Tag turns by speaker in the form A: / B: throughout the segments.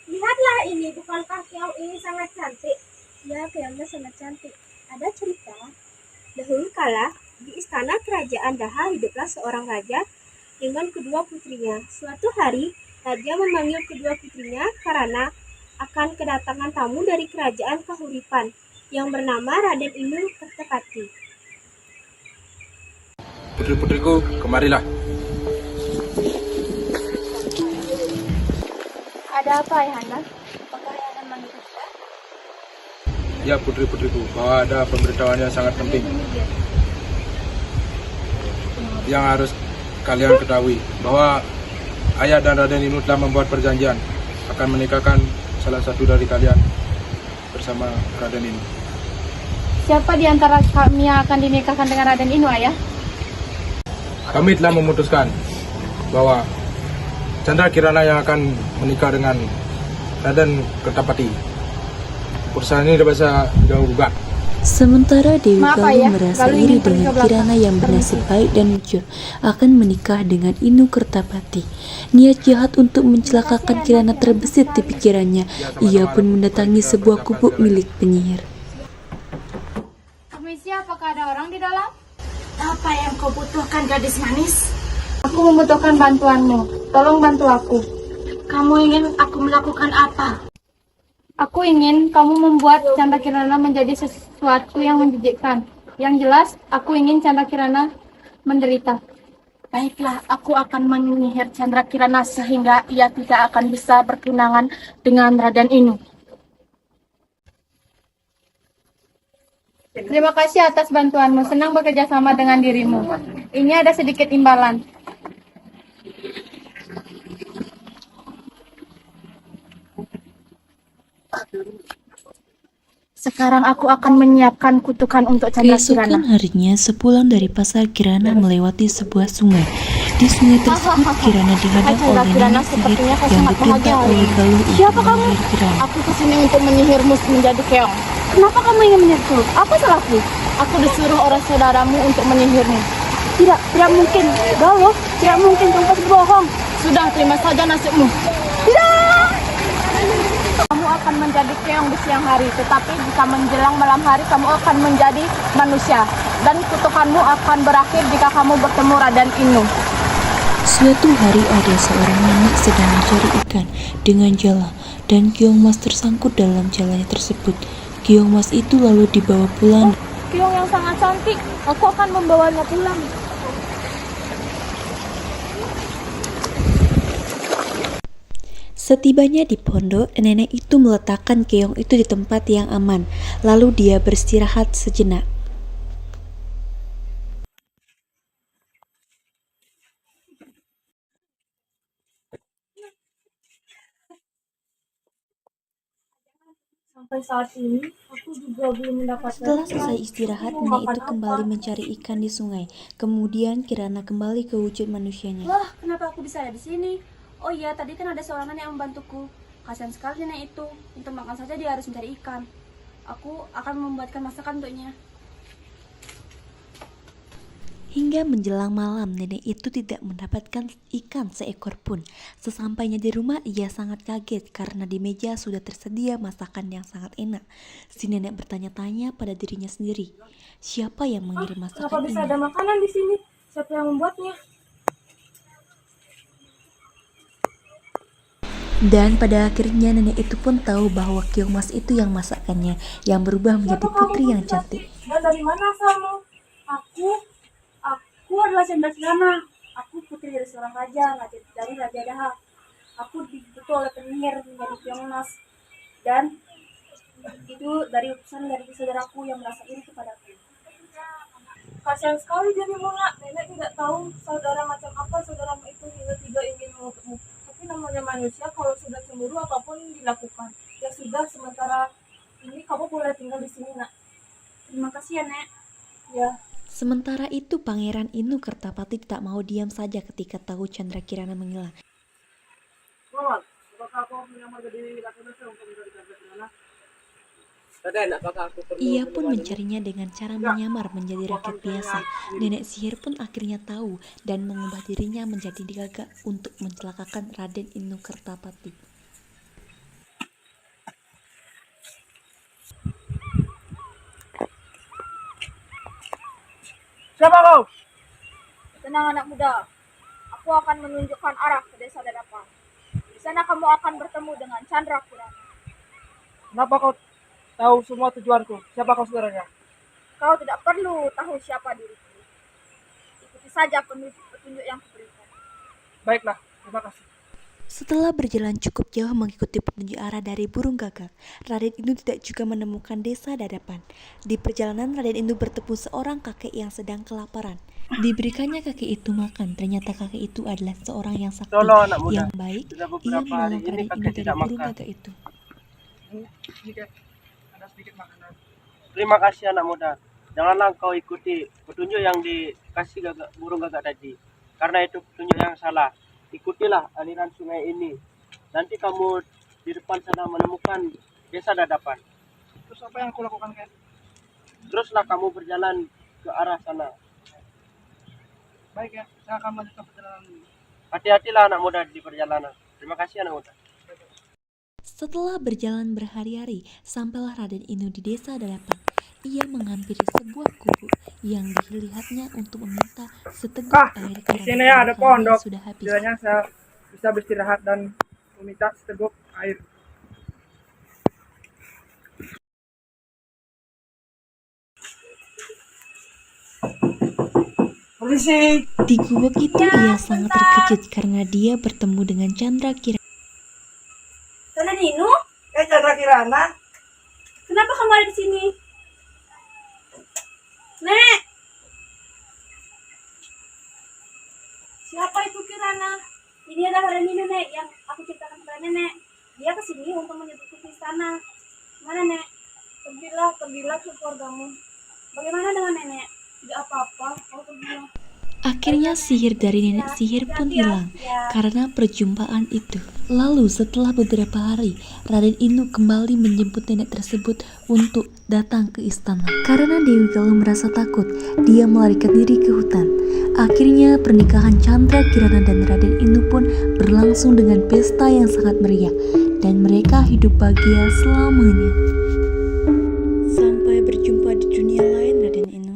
A: Lihatlah ini, bukankah keong ini sangat cantik? Ya, keongnya sangat cantik. Ada cerita, dahulu kala di istana kerajaan Daha hiduplah seorang raja dengan kedua putrinya. Suatu hari, raja memanggil kedua putrinya karena akan kedatangan tamu dari kerajaan Kahuripan yang bernama Raden Inu Kertapati.
B: Putri-putriku, kemarilah.
A: Ada apa, Ayahanda? Apakah Ayahanda memanggil kita?
B: Ya, putri-putriku, bahwa ada pemberitahuan yang sangat penting yang harus kalian ketahui, bahwa Ayah dan Raden Inu telah membuat perjanjian akan menikahkan salah satu dari kalian bersama Raden Inu.
C: Siapa di antara kami yang akan dinikahkan dengan Raden Inu, Ayah?
B: Kami telah memutuskan bahwa Chandra Kirana yang akan menikah dengan Raden Kertapati. Urusan ini tidak bisa jauh gugat.
D: Sementara Dewi
C: Maaf,
D: Galuh
C: Ayah.
D: merasa
C: Galuh
D: iri
C: ingin pergi
D: dengan
C: ke belakang.
D: Kirana yang bernasib baik dan jujur akan menikah dengan Inu Kertapati. Niat jahat untuk mencelakakan Kirana terbesit di pikirannya. Ia pun mendatangi sebuah gubuk milik penyihir.
C: Permisi, apakah ada orang di dalam?
A: Apa yang kau butuhkan, gadis manis?
C: Aku membutuhkan bantuanmu. Tolong bantu aku.
A: Kamu ingin aku melakukan apa?
C: Aku ingin kamu membuat Chandra Kirana menjadi sesuatu yang menjijikkan. Yang jelas, aku ingin Chandra Kirana menderita.
A: Baiklah, aku akan menyihir Chandra Kirana sehingga ia tidak akan bisa bertunangan dengan Raden Inu.
C: Terima kasih atas bantuanmu. Senang bekerja sama dengan dirimu. Ini ada sedikit imbalan.
A: Sekarang aku akan menyiapkan kutukan untuk Chandra Kirana.
D: Keesokan harinya, sepulang dari pasar, Kirana melewati sebuah sungai. Di sungai tersebut, Kirana dihadang oleh
A: Kirana
D: nenek sihir
A: sepertinya kau
D: yang
A: sangat
D: diperintah
A: bahagia.
D: oleh Galuh untuk
A: Siapa kamu?
D: menyihir Kirana.
A: Aku kesini untuk menyihirmu menjadi keong. Kenapa kamu ingin menyihirku? Apa salahku? Aku disuruh orang saudaramu untuk menyihirmu. Tidak mungkin. Galuh, tidak mungkin, kamu pasti bohong. Sudah, terima saja nasibmu. Tidak! Kamu akan menjadi keong di siang hari, tetapi jika menjelang malam hari kamu akan menjadi manusia. Dan kutukanmu akan berakhir jika kamu bertemu Raden Inu.
D: Suatu hari ada seorang nenek sedang mencari ikan dengan jala dan keong mas tersangkut dalam jalanya tersebut. Keong mas itu lalu dibawa pulang.
A: Keong yang sangat cantik, aku akan membawanya pulang.
D: Setibanya di pondok, nenek itu meletakkan keong itu di tempat yang aman. Lalu dia beristirahat sejenak.
A: Sampai saat ini, aku juga belum mendapatkan.
D: Setelah selesai istirahat, nenek itu kembali mencari ikan di sungai. Kemudian Kirana kembali ke wujud manusianya.
E: Wah, kenapa aku bisa ada di sini? Oh iya, tadi kan ada seorang nenek yang membantuku. Kasihan sekali nenek itu. Untuk makan saja dia harus mencari ikan. Aku akan membuatkan masakan untuknya.
D: Hingga menjelang malam, nenek itu tidak mendapatkan ikan seekor pun. Sesampainya di rumah, ia sangat kaget karena di meja sudah tersedia masakan yang sangat enak. Si nenek bertanya-tanya pada dirinya sendiri, siapa yang mengirim
A: Kenapa
D: masakan
A: bisa
D: ini?
A: ada makanan di sini? Siapa yang membuatnya?
D: Dan pada akhirnya nenek itu pun tahu bahwa keong mas itu yang masakannya, yang berubah menjadi putri yang cantik.
A: Dan dari mana asalmu? Aku adalah Chandra Kirana.
E: Aku putri dari seorang raja, dari Raja Dahak. Aku dibutuh oleh penyihir menjadi Pyongnas. Dan itu dari utusan dari saudaraku yang merasa iri kepadaku. Kasihan sekali dirimu, Nak. Nenek tidak tahu saudara macam apa saudaramu itu hingga tidak ingin mengutukmu. Tapi namanya manusia, kalau sudah cemburu apapun dilakukan. Ya sudah, sementara ini kamu boleh tinggal di sini, Nak. Terima kasih ya, Nek. Ya.
D: Sementara itu, Pangeran Inu Kertapati tak mau diam saja ketika tahu Chandra Kirana menghilang. Ia pun mencarinya dengan cara menyamar menjadi rakyat biasa. Nenek sihir pun akhirnya tahu dan mengubah dirinya menjadi gagak untuk mencelakakan Raden Inu Kertapati.
B: Siapa kau?
E: Tenang anak muda. Aku akan menunjukkan arah ke desa Dadapan. Di sana kamu akan bertemu dengan Chandra Kirana.
B: Kenapa kau tahu semua tujuanku? Siapa kau sebenarnya?
E: Kau tidak perlu tahu siapa diriku. Ikuti saja petunjuk yang kuberikan.
B: Baiklah, terima kasih.
D: Setelah berjalan cukup jauh mengikuti petunjuk arah dari burung gagak, Raden Inu tidak juga menemukan desa Dadapan. Di perjalanan, Raden Inu bertemu seorang kakek yang sedang kelaparan. Diberikannya kakek itu makan, ternyata kakek itu adalah seorang yang sakti,
B: Tolong anak muda.
D: yang baik.
B: Sudah
D: Ia
B: beberapa hari
D: menolong
B: ini
D: Raden
B: kakek
D: Inu dari
B: tidak
D: burung
B: makan.
D: gagak itu.
B: Ini kan ada sedikit makanan.
F: Terima kasih anak muda. Janganlah kau ikuti petunjuk yang dikasih burung gagak tadi. Karena itu petunjuk yang salah. Ikutilah aliran sungai ini. Nanti kamu di depan sana menemukan desa Dadapan.
B: Terus apa yang aku lakukan, Ken?
F: Teruslah kamu berjalan ke arah sana.
B: Baik ya, saya akan melanjutkan perjalanan ini.
F: Hati-hatilah anak muda di perjalanan. Terima kasih anak muda.
D: Setelah berjalan berhari-hari, sampailah Raden Inu di desa Dadapan. Ia menghampiri sebuah gubuk yang dilihatnya untuk meminta seteguk air
B: Di sini ada
D: karena
B: pondok.
D: sudah habis.
B: Kiranya saya bisa beristirahat dan meminta seteguk air. Polisi.
D: Di gubuk itu ia sangat terkejut karena dia bertemu dengan Chandra Kirana.
E: Raden Inu,
B: Chandra Kirana.
E: kenapa kamu ada di sini? Nek! Siapa itu Kirana? Ini adalah Raden Inu, Nek, yang aku ceritakan kepada Nenek. Dia kesini untuk menyebutku ke istana. Mana, Nek? Pergilah ke keluargamu. Bagaimana dengan Nenek? Tidak apa-apa, kau pergilah.
D: Akhirnya sihir dari nenek sihir pun hilang karena perjumpaan itu. Lalu setelah beberapa hari, Raden Inu kembali menjemput nenek tersebut untuk datang ke istana. Karena Dewi Galuh merasa takut, dia melarikan diri ke hutan. Akhirnya pernikahan Chandra Kirana dan Raden Inu pun berlangsung dengan pesta yang sangat meriah. Dan mereka hidup bahagia selamanya. Sampai berjumpa di dunia lain, Raden Inu.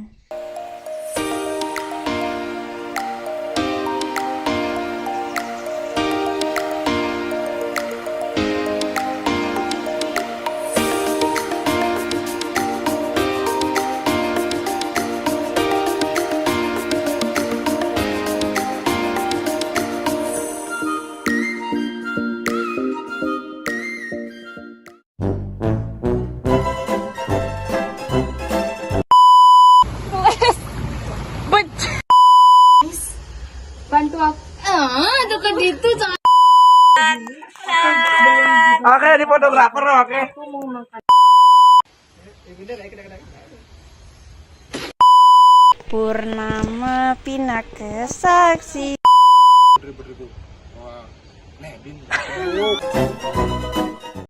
C: Bantu aku. Dekat itu jangan.
B: Oke, di fotografer oke.
G: Purnama Pinaka Saksi.
B: Ribu-ribu. Wah, Nebin.